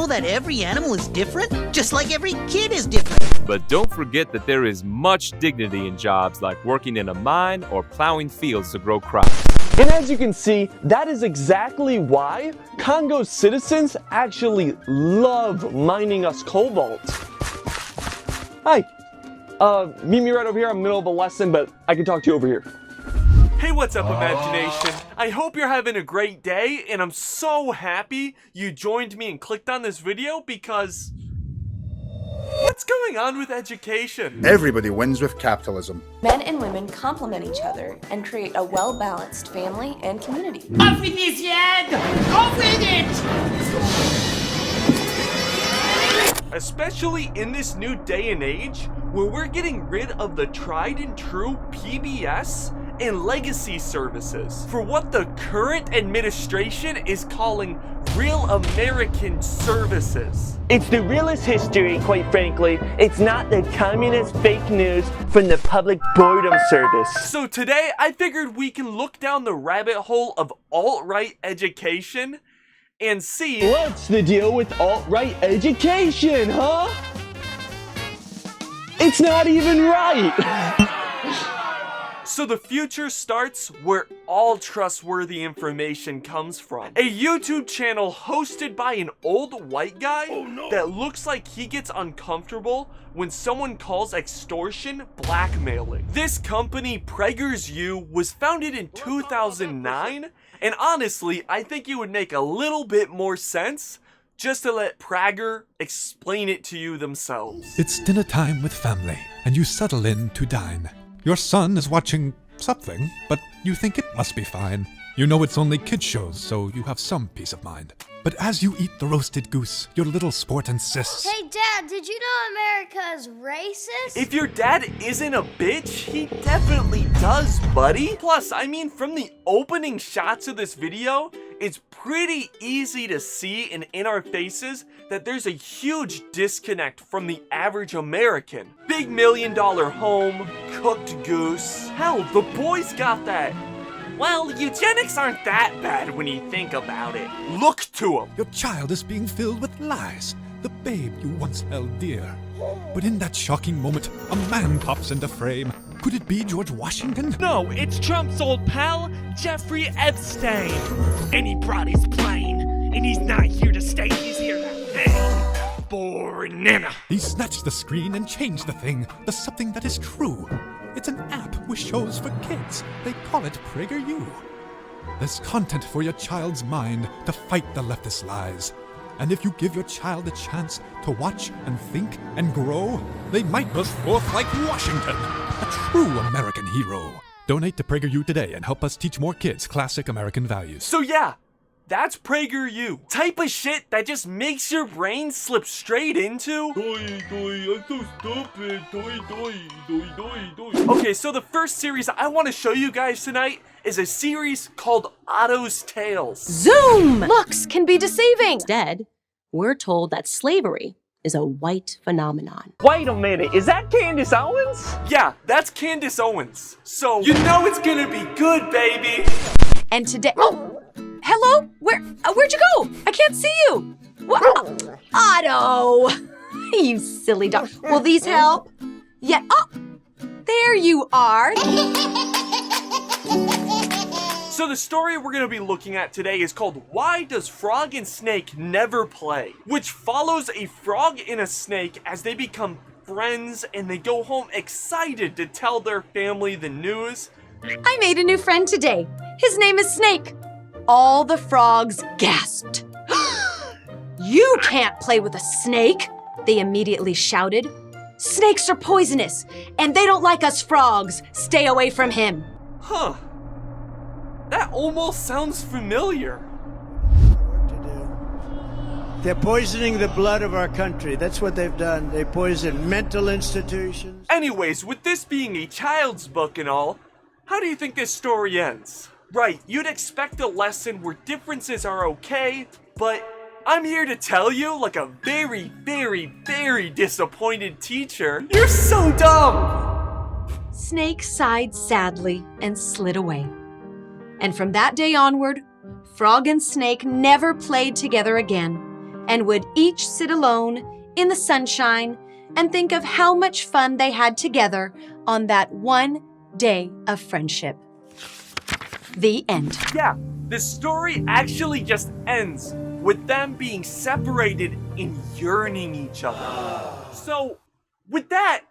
know that every animal is different? Just like every kid is different. But don't forget that there is much dignity in jobs like working in a mine or plowing fields to grow crops. And as you can see, that is exactly why Congo's citizens actually love mining us cobalt. Hi. Meet me right over here. I'm in the middle of a lesson, but I can talk to you over here. Hey, what's up, Imagination? I hope you're having a great day, and I'm so happy you joined me and clicked on this video because... what's going on with education? Everybody wins with capitalism. Men and women complement each other and create a well-balanced family and community. Off with this, Yad! Off with it! Especially in this new day and age, where we're getting rid of the tried and true PBS and legacy services for what the current administration is calling real American services. It's the realest history, quite frankly. It's not the communist fake news from the public boredom service. So today, I figured we can look down the rabbit hole of alt-right education and see... what's the deal with alt-right education, huh? It's not even right! So the future starts where all trustworthy information comes from. A YouTube channel hosted by an old white guy that looks like he gets uncomfortable when someone calls extortion blackmailing. This company, PragerU's, was founded in 2009, and honestly, I think it would make a little bit more sense just to let Prager explain it to you themselves. It's dinner time with family, and you settle in to dine. Your son is watching something, but you think it must be fine. You know it's only kid shows, so you have some peace of mind. But as you eat the roasted goose, your little sport insists. Hey, Dad, did you know America is racist? If your dad isn't a bitch, he definitely does, buddy. Plus, I mean, from the opening shots of this video, it's pretty easy to see and in our faces that there's a huge disconnect from the average American. Big $1 million home, cooked goose. Hell, the boys got that. Well, eugenics aren't that bad when you think about it. Look to them. Your child is being filled with lies, the babe you once held dear. But in that shocking moment, a man pops into frame. Could it be George Washington? No, it's Trump's old pal, Jeffrey Epstein. And he brought his plane, and he's not here to stay, he's here to hang. Banana. He snatched the screen and changed the thing to something that is true. It's an app with shows for kids. They call it PragerU. There's content for your child's mind to fight the leftist lies. And if you give your child a chance to watch and think and grow, they might burst forth like Washington, a true American hero. Donate to PragerU today and help us teach more kids classic American values. So yeah, that's PragerU. Type of shit that just makes your brain slip straight into... I'm so stupid. Okay, so the first series I want to show you guys tonight is a series called Otto's Tales. Zoom! Looks can be deceiving. Instead, we're told that slavery is a white phenomenon. Wait a minute, is that Candace Owens? Yeah, that's Candace Owens. So, you know it's gonna be good, baby. And today... oh! Hello? Where'd you go? I can't see you. What? Otto! You silly dog. Will these help? Yeah. Oh, there you are. So the story we're going to be looking at today is called Why Does Frog and Snake Never Play? Which follows a frog and a snake as they become friends and they go home excited to tell their family the news. I made a new friend today. His name is Snake. All the frogs gasped. You can't play with a snake, they immediately shouted. Snakes are poisonous, and they don't like us frogs. Stay away from him. Huh. That almost sounds familiar. What to do? They're poisoning the blood of our country. That's what they've done. They poison mental institutions. Anyways, with this being a child's book and all, how do you think this story ends? Right, you'd expect a lesson where differences are okay, but I'm here to tell you, like a very, very, very disappointed teacher, you're so dumb! Snake sighed sadly and slid away. And from that day onward, Frog and Snake never played together again. and would each sit alone in the sunshine and think of how much fun they had together on that one day of friendship. The end. Yeah, the story actually just ends with them being separated and yearning each other. So, with that,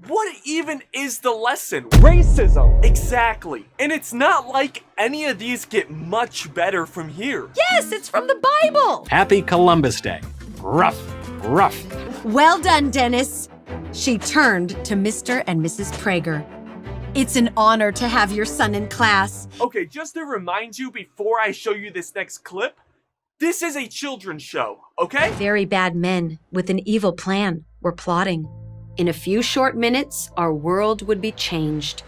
what even is the lesson? Racism! Exactly. And it's not like any of these get much better from here. Yes, it's from the Bible! Happy Columbus Day. Rough, rough. Well done, Dennis. She turned to Mr. and Mrs. Prager. It's an honor to have your son in class. Okay, just to remind you before I show you this next clip, this is a children's show, okay? Very bad men with an evil plan were plotting. In a few short minutes, our world would be changed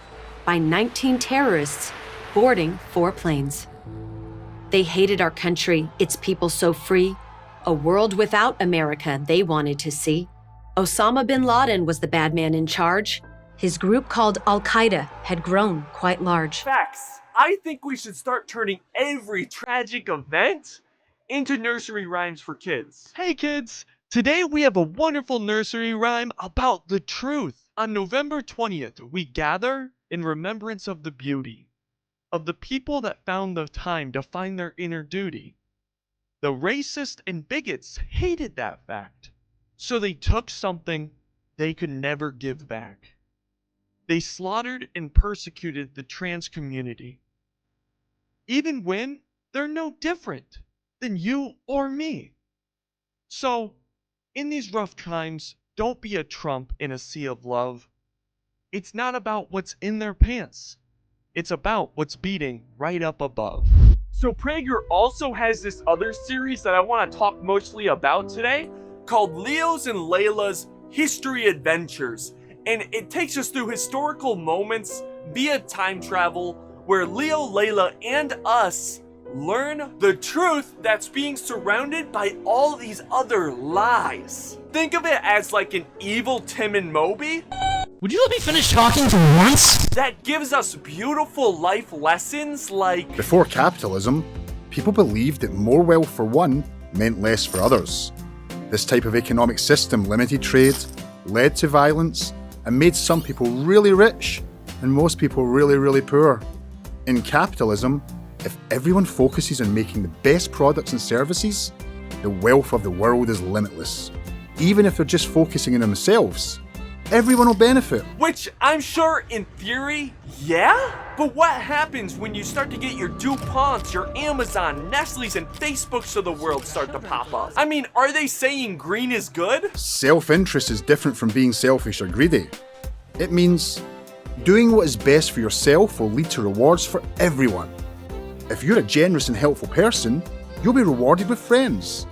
by 19 terrorists boarding 4 planes. They hated our country, its people so free. A world without America they wanted to see. Osama bin Laden was the bad man in charge. His group called Al-Qaeda had grown quite large. Facts. I think we should start turning every tragic event into nursery rhymes for kids. Hey kids, today we have a wonderful nursery rhyme about the truth. On November 20th, we gather in remembrance of the beauty of the people that found the time to find their inner duty. The racists and bigots hated that fact, so they took something they could never give back. They slaughtered and persecuted the trans community, even when they're no different than you or me. So, in these rough times, don't be a Trump in a sea of love. It's not about what's in their pants. It's about what's beating right up above. So Prager also has this other series that I want to talk mostly about today called Leo's and Layla's History Adventures. And it takes us through historical moments via time travel where Leo, Layla, and us learn the truth that's being surrounded by all these other lies. Think of it as like an evil Tim and Moby. Would you let me finish talking for once? That gives us beautiful life lessons like... Before capitalism, people believed that more wealth for one meant less for others. This type of economic system limited trade, led to violence, and made some people really rich and most people really, really poor. In capitalism, if everyone focuses on making the best products and services, the wealth of the world is limitless. Even if they're just focusing on themselves, everyone will benefit. Which I'm sure in theory, yeah? But what happens when you start to get your DuPonts, your Amazon, Nestle's, and Facebooks of the world start to pop up? I mean, are they saying green is good? Self-interest is different from being selfish or greedy. It means doing what is best for yourself will lead to rewards for everyone. If you're a generous and helpful person, you'll be rewarded with friends.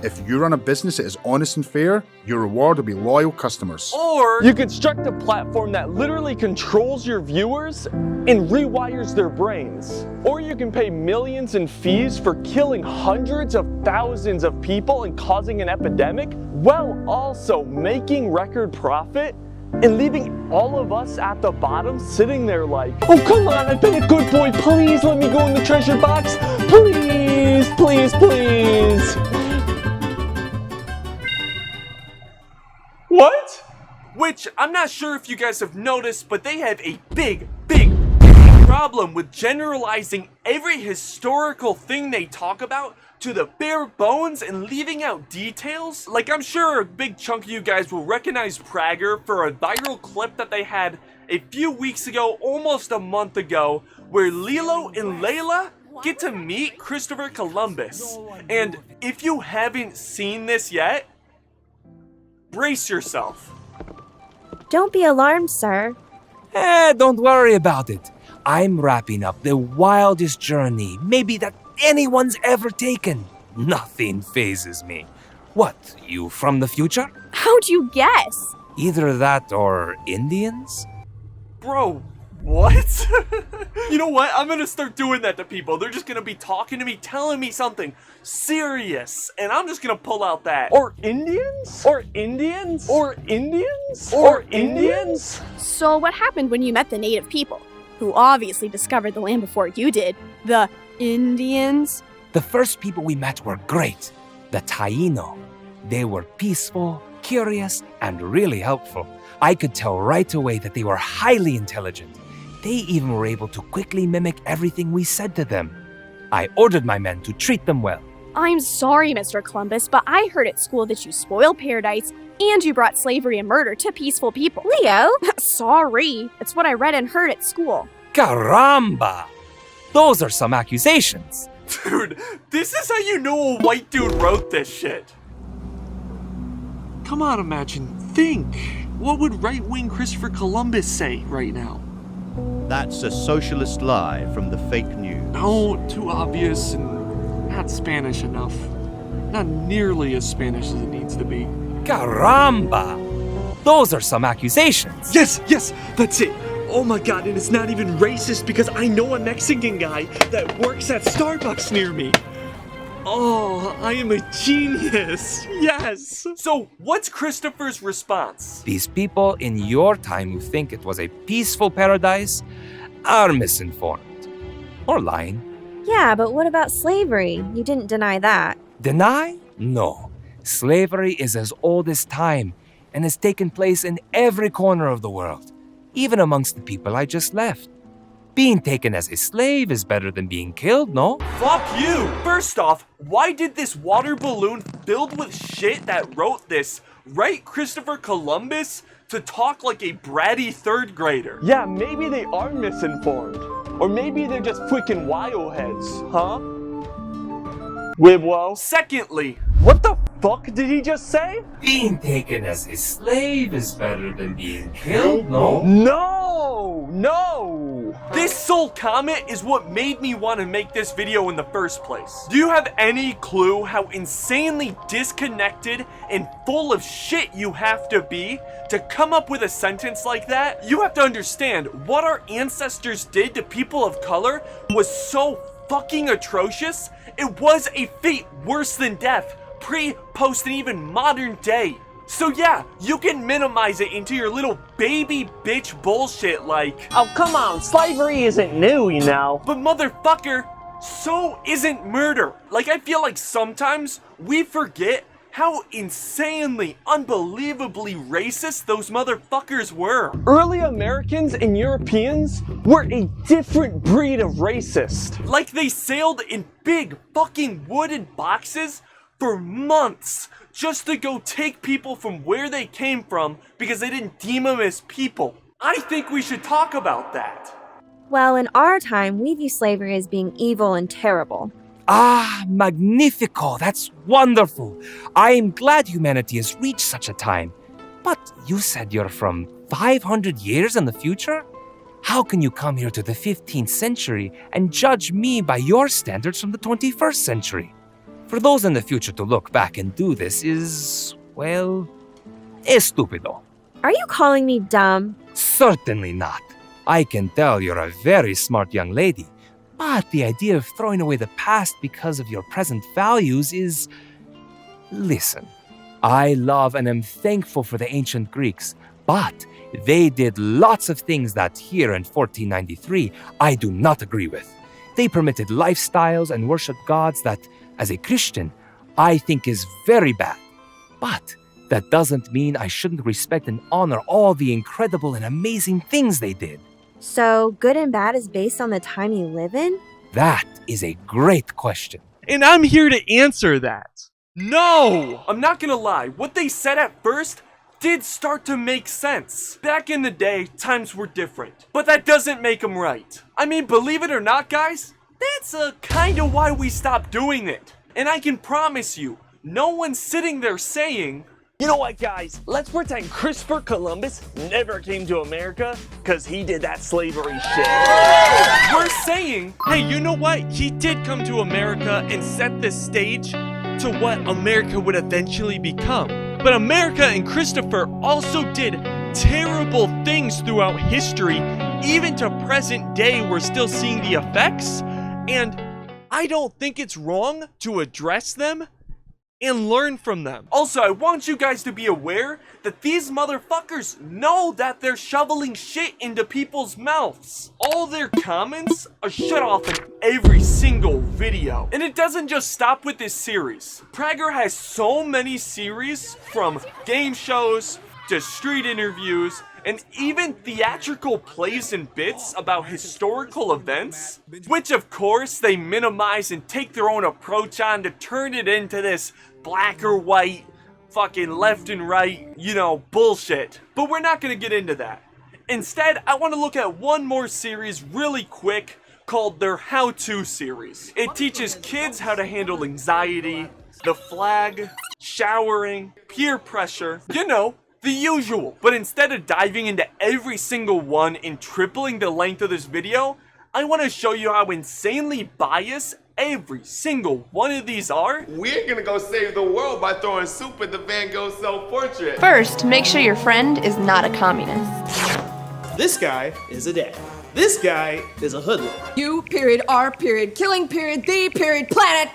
If you run a business that is honest and fair, your reward will be loyal customers. Or you construct a platform that literally controls your viewers and rewires their brains. Or you can pay millions in fees for killing hundreds of thousands of people and causing an epidemic, while also making record profit and leaving all of us at the bottom sitting there like, oh come on, I've been a good boy, please let me go in the treasure box, please, please, please. What? Which, I'm not sure if you guys have noticed, but they have a big problem with generalizing every historical thing they talk about to the bare bones and leaving out details. Like, I'm sure a big chunk of you guys will recognize Prager for a viral clip that they had a few weeks ago, almost a month ago, where Lilo and Layla get to meet Christopher Columbus. And if you haven't seen this yet, brace yourself. Don't be alarmed, sir. Don't worry about it. I'm wrapping up the wildest journey maybe that anyone's ever taken. Nothing phases me. What, you from the future? How'd you guess? Either that or Indians? Bro, what? You know what? I'm gonna start doing that to people. They're just gonna be talking to me, telling me something serious, and I'm just gonna pull out that. Or Indians? Or Indians? Or Indians? Or Indians? So what happened when you met the native people, who obviously discovered the land before you did? The Indians? The first people we met were great. The Taino. They were peaceful, curious, and really helpful. I could tell right away that they were highly intelligent. They even were able to quickly mimic everything we said to them. I ordered my men to treat them well. I'm sorry, Mr. Columbus, but I heard at school that you spoiled paradise and you brought slavery and murder to peaceful people. Leo? Sorry. It's what I read and heard at school. Caramba! Those are some accusations. Dude, this is how you know a white dude wrote this shit. Come on, Imagine. Think. What would right-wing Christopher Columbus say right now? That's a socialist lie from the fake news. No, too obvious and not Spanish enough. Not nearly as Spanish as it needs to be. Caramba! Those are some accusations. Yes, that's it. Oh my god, and it's not even racist because I know a Mexican guy that works at Starbucks near me. Oh, I am a genius. Yes. So, what's Christopher's response? These people in your time who think it was a peaceful paradise are misinformed. Or lying. Yeah, but what about slavery? You didn't deny that. Deny? No. Slavery is as old as time and has taken place in every corner of the world, even amongst the people I just left. Being taken as a slave is better than being killed, no? Fuck you! First off, why did this water balloon filled with shit that wrote this write Christopher Columbus to talk like a bratty third grader? Yeah, maybe they are misinformed. Or maybe they're just freaking wild heads, huh? Wibwo. Secondly, what the fuck did he just say? Being taken as a slave is better than being killed, no? No! This sole comment is what made me want to make this video in the first place. Do you have any clue how insanely disconnected and full of shit you have to be to come up with a sentence like that? You have to understand, what our ancestors did to people of color was so fucking atrocious. It was a fate worse than death, pre, post, and even modern day. So yeah, you can minimize it into your little baby bitch bullshit like, oh come on, slavery isn't new, you know. But motherfucker, so isn't murder. Like, I feel like sometimes we forget how insanely, unbelievably racist those motherfuckers were. Early Americans and Europeans were a different breed of racist. Like, they sailed in big fucking wooden boxes for months just to go take people from where they came from because they didn't deem them as people. I think we should talk about that. Well, in our time, we view slavery as being evil and terrible. Ah, magnifico, that's wonderful. I am glad humanity has reached such a time. But you said you're from 500 years in the future? How can you come here to the 15th century and judge me by your standards from the 21st century? For those in the future to look back and do this is, well, estúpido. Are you calling me dumb? Certainly not. I can tell you're a very smart young lady. But the idea of throwing away the past because of your present values is... Listen, I love and am thankful for the ancient Greeks, but they did lots of things that here in 1493 I do not agree with. They permitted lifestyles and worshiped gods that, as a Christian, I think is very bad. But that doesn't mean I shouldn't respect and honor all the incredible and amazing things they did. So, good and bad is based on the time you live in? That is a great question. And I'm here to answer that. No! I'm not gonna lie, what they said at first did start to make sense. Back in the day, times were different. But that doesn't make them right. I mean, believe it or not, guys, that's kinda why we stopped doing it. And I can promise you, no one's sitting there saying, you know what, guys? Let's pretend Christopher Columbus never came to America because he did that slavery shit. We're saying, hey, you know what? He did come to America and set the stage to what America would eventually become. But America and Christopher also did terrible things throughout history. Even to present day, we're still seeing the effects. And I don't think it's wrong to address them and learn from them. Also, I want you guys to be aware that these motherfuckers know that they're shoveling shit into people's mouths. All their comments are shut off in every single video. And it doesn't just stop with this series. Prager has so many series, from game shows to street interviews, and even theatrical plays and bits about historical events, which of course they minimize and take their own approach on to turn it into this black or white, fucking left and right, you know, bullshit. But we're not gonna get into that. Instead, I want to look at one more series really quick called their How-To series. It teaches kids how to handle anxiety, the flag, showering, peer pressure, you know, the usual. But instead of diving into every single one and tripling the length of this video, I want to show you how insanely biased every single one of these are. We're gonna go save the world by throwing soup at the Van Gogh self-portrait. First, make sure your friend is not a communist. This guy is a dad. This guy is a hoodlum. You, period, R, period, killing, period, the, period, planet.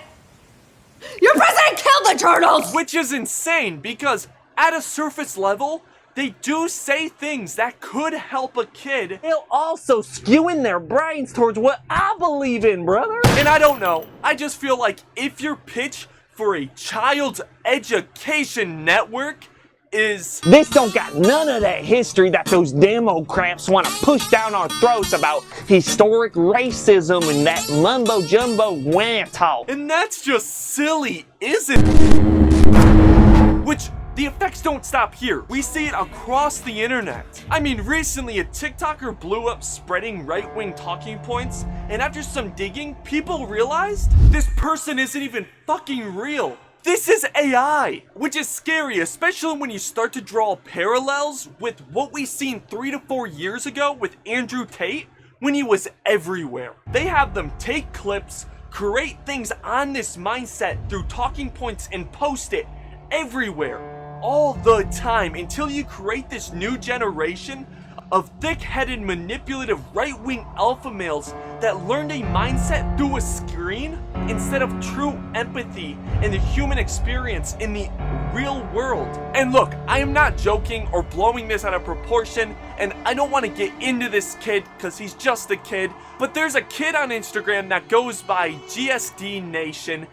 Your president killed the turtles! Which is insane because at a surface level, they do say things that could help a kid. They'll also skewing their brains towards what I believe in, brother. And I don't know, I just feel like if your pitch for a child's education network is... This don't got none of that history that those Democrats want to push down our throats about historic racism and that mumbo-jumbo wah talk. And that's just silly, isn't it? Which... the effects don't stop here. We see it across the internet. I mean, recently a TikToker blew up spreading right-wing talking points, and after some digging, people realized this person isn't even fucking real. This is AI, which is scary, especially when you start to draw parallels with what we seen 3 to 4 years ago with Andrew Tate when he was everywhere. They have them take clips, create things on this mindset through talking points, and post it everywhere, all the time, until you create this new generation of thick-headed, manipulative, right-wing alpha males that learned a mindset through a screen instead of true empathy and the human experience in the real world. And look, I am not joking or blowing this out of proportion, and I don't want to get into this kid because he's just a kid, but there's a kid on Instagram that goes by GSD Nation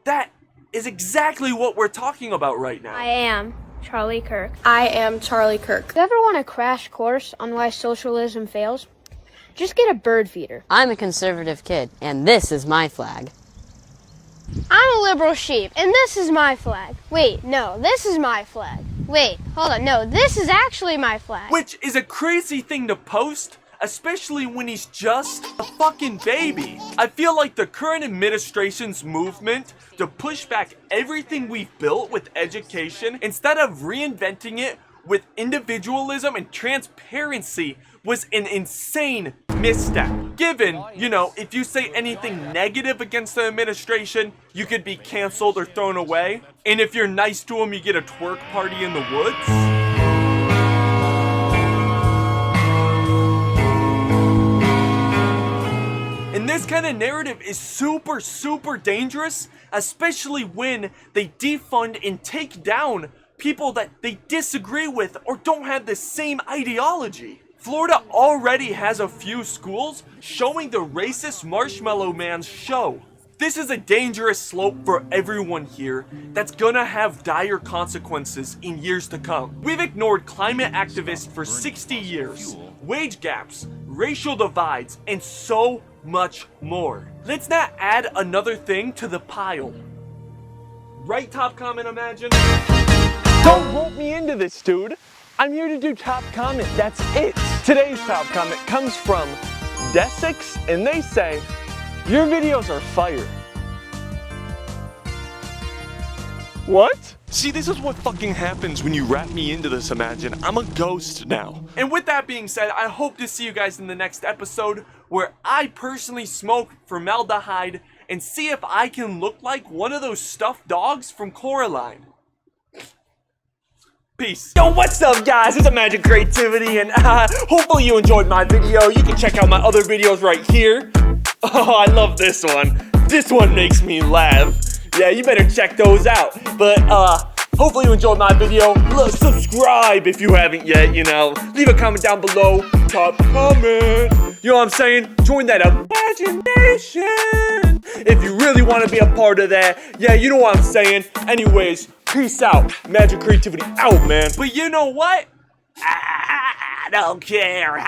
that is exactly what we're talking about right now. I am Charlie Kirk. I am Charlie Kirk. You ever want a crash course on why socialism fails? Just get a bird feeder. I'm a conservative kid, and this is my flag. I'm a liberal sheep, and this is my flag. Wait, no, this is my flag. Wait, hold on, no, this is actually my flag. Which is a crazy thing to post, especially when he's just a fucking baby. I feel like the current administration's movement to push back everything we've built with education, instead of reinventing it with individualism and transparency, was an insane misstep. Given, you know, if you say anything negative against the administration, you could be canceled or thrown away. And if you're nice to them, you get a twerk party in the woods. And this kind of narrative is super, super dangerous, especially when they defund and take down people that they disagree with or don't have the same ideology. Florida already has a few schools showing the racist Marshmallow Man's show. This is a dangerous slope for everyone here that's gonna have dire consequences in years to come. We've ignored climate activists for 60 years, wage gaps, racial divides, and so much more. Let's not add another thing to the pile. Right, top comment, Imagine? Don't rope me into this, dude. I'm here to do top comment, that's it. Today's top comment comes from Desix, and they say, your videos are fire. What? See, this is what fucking happens when you wrap me into this, Imagine. I'm a ghost now. And with that being said, I hope to see you guys in the next episode where I personally smoke formaldehyde and see if I can look like one of those stuffed dogs from Coraline. Peace. Yo, what's up, guys? It's Imagine Creativity, and hopefully you enjoyed my video. You can check out my other videos right here. Oh, I love this one. This one makes me laugh. Yeah, you better check those out. But hopefully you enjoyed my video. Look, subscribe if you haven't yet, you know. Leave a comment down below. Top comment. You know what I'm saying? Join that imagination. If you really want to be a part of that. Yeah, you know what I'm saying. Anyways, peace out. Magic creativity out, man. But you know what? I don't care.